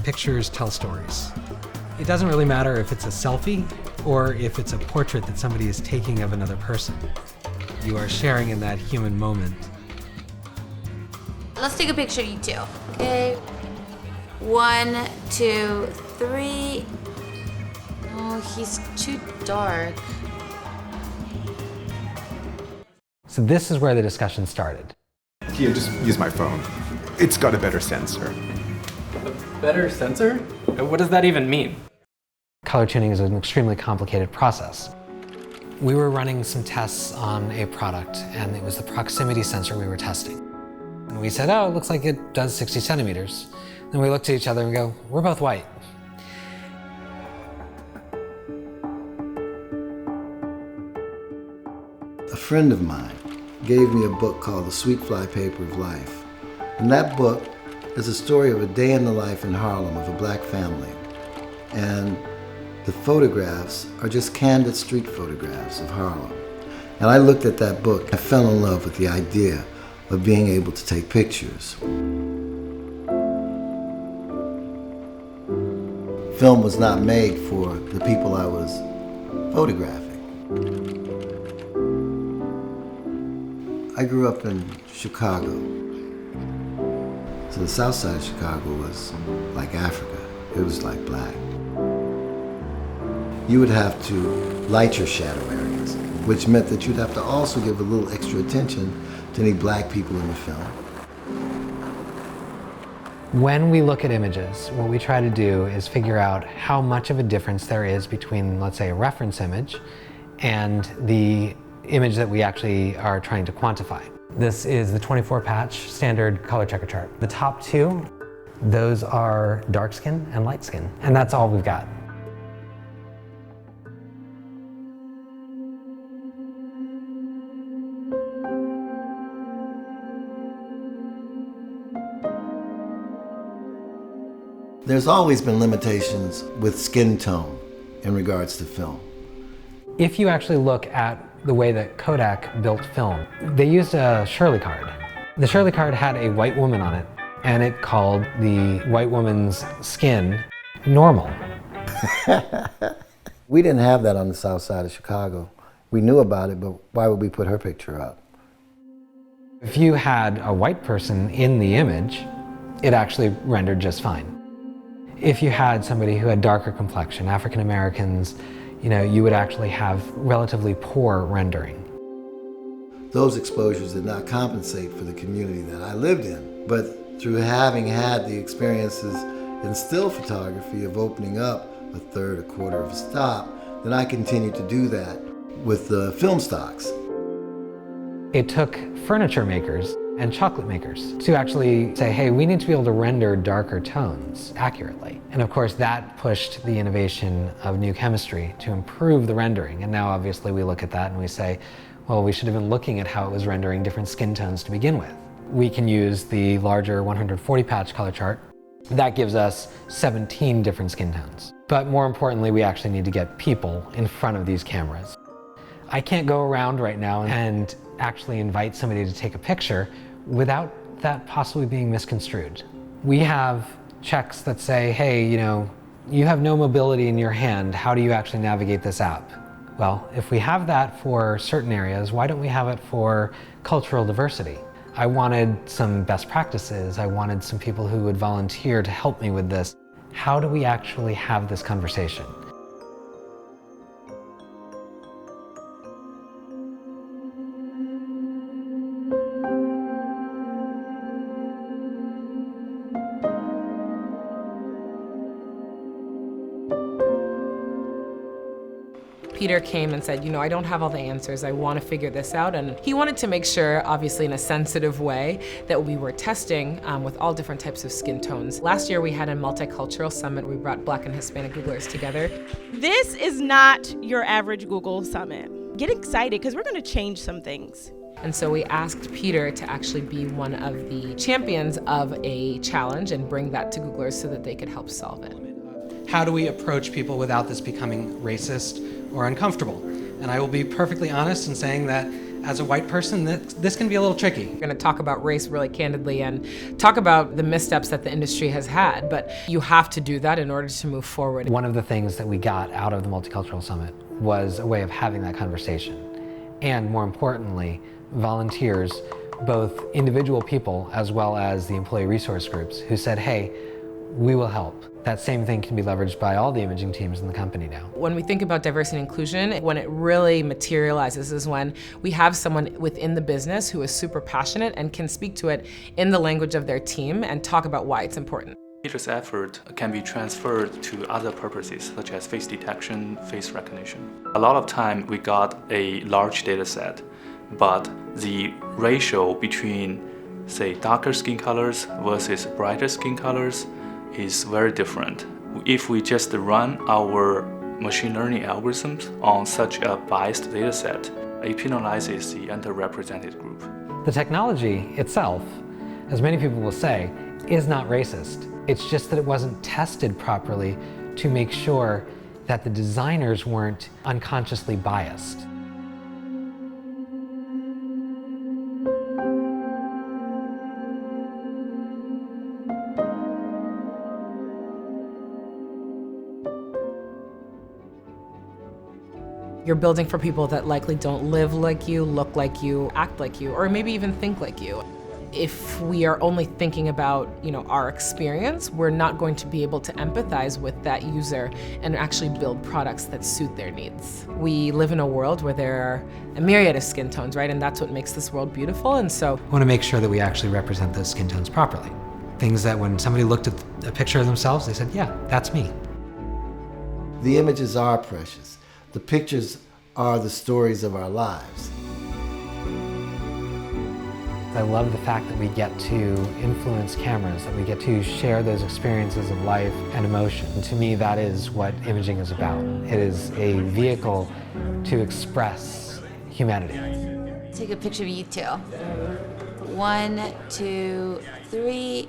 pictures tell stories. It doesn't really matter if it's a selfie or if it's a portrait that somebody is taking of another person. You are sharing in that human moment. Let's take a picture of you two. Okay. 1, 2, 3. Oh, he's too dark. So this is where the discussion started. Here, just use my phone. It's got a better sensor. A better sensor? What does that even mean? Color tuning is an extremely complicated process. We were running some tests on a product, and it was the proximity sensor we were testing. And we said, oh, it looks like it does 60 centimeters. Then we looked at each other and go, we're both white. A friend of mine gave me a book called The Sweet Fly Paper of Life. And that book is a story of a day in the life in Harlem of a black family. And the photographs are just candid street photographs of Harlem. And I looked at that book, I fell in love with the idea of being able to take pictures. Film was not made for the people I was photographing. I grew up in Chicago. So the south side of Chicago was like Africa. It was like black. You would have to light your shadow areas, which meant that you'd have to also give a little extra attention to any black people in the film. When we look at images, what we try to do is figure out how much of a difference there is between, let's say, a reference image and the image that we actually are trying to quantify. This is the 24-patch standard color checker chart. The top two, those are dark skin and light skin, and that's all we've got. There's always been limitations with skin tone in regards to film. If you actually look at the way that Kodak built film, they used a Shirley card. The Shirley card had a white woman on it, and it called the white woman's skin normal. We didn't have that on the south side of Chicago. We knew about it, but why would we put her picture up? If you had a white person in the image, it actually rendered just fine. If you had somebody who had darker complexion, African Americans, you would actually have relatively poor rendering. Those exposures did not compensate for the community that I lived in, but through having had the experiences in still photography of opening up a third, a quarter of a stop, then I continued to do that with the film stocks. It took furniture makers and chocolate makers to actually say, hey, we need to be able to render darker tones accurately. And of course, that pushed the innovation of new chemistry to improve the rendering. And now obviously we look at that and we say, well, we should have been looking at how it was rendering different skin tones to begin with. We can use the larger 140 patch color chart. That gives us 17 different skin tones. But more importantly, we actually need to get people in front of these cameras. I can't go around right now and actually invite somebody to take a picture without that possibly being misconstrued. We have checks that say, hey, you have no mobility in your hand. How do you actually navigate this app? Well, if we have that for certain areas, why don't we have it for cultural diversity? I wanted some best practices. I wanted some people who would volunteer to help me with this. How do we actually have this conversation? Peter came and said, I don't have all the answers. I want to figure this out. And he wanted to make sure, obviously in a sensitive way, that we were testing with all different types of skin tones. Last year we had a multicultural summit. We brought Black and Hispanic Googlers together. This is not your average Google summit. Get excited because we're going to change some things. And so we asked Peter to actually be one of the champions of a challenge and bring that to Googlers so that they could help solve it. How do we approach people without this becoming racist or uncomfortable? And I will be perfectly honest in saying that as a white person, this can be a little tricky. We're gonna talk about race really candidly and talk about the missteps that the industry has had, but you have to do that in order to move forward. One of the things that we got out of the Multicultural Summit was a way of having that conversation. And more importantly, volunteers, both individual people as well as the employee resource groups, who said, hey, we will help. That same thing can be leveraged by all the imaging teams in the company now. When we think about diversity and inclusion, when it really materializes is when we have someone within the business who is super passionate and can speak to it in the language of their team and talk about why it's important. This effort can be transferred to other purposes, such as face detection, face recognition. A lot of time we got a large data set, but the ratio between, say, darker skin colors versus brighter skin colors is very different. If we just run our machine learning algorithms on such a biased data set, it penalizes the underrepresented group. The technology itself, as many people will say, is not racist. It's just that it wasn't tested properly to make sure that the designers weren't unconsciously biased. You're building for people that likely don't live like you, look like you, act like you, or maybe even think like you. If we are only thinking about, our experience, we're not going to be able to empathize with that user and actually build products that suit their needs. We live in a world where there are a myriad of skin tones, right? And that's what makes this world beautiful. And so We want to make sure that we actually represent those skin tones properly. Things that when somebody looked at a picture of themselves, they said, yeah, that's me. The images are precious. The pictures are the stories of our lives. I love the fact that we get to influence cameras, that we get to share those experiences of life and emotion. And to me, that is what imaging is about. It is a vehicle to express humanity. Take a picture of you two. 1, 2, 3.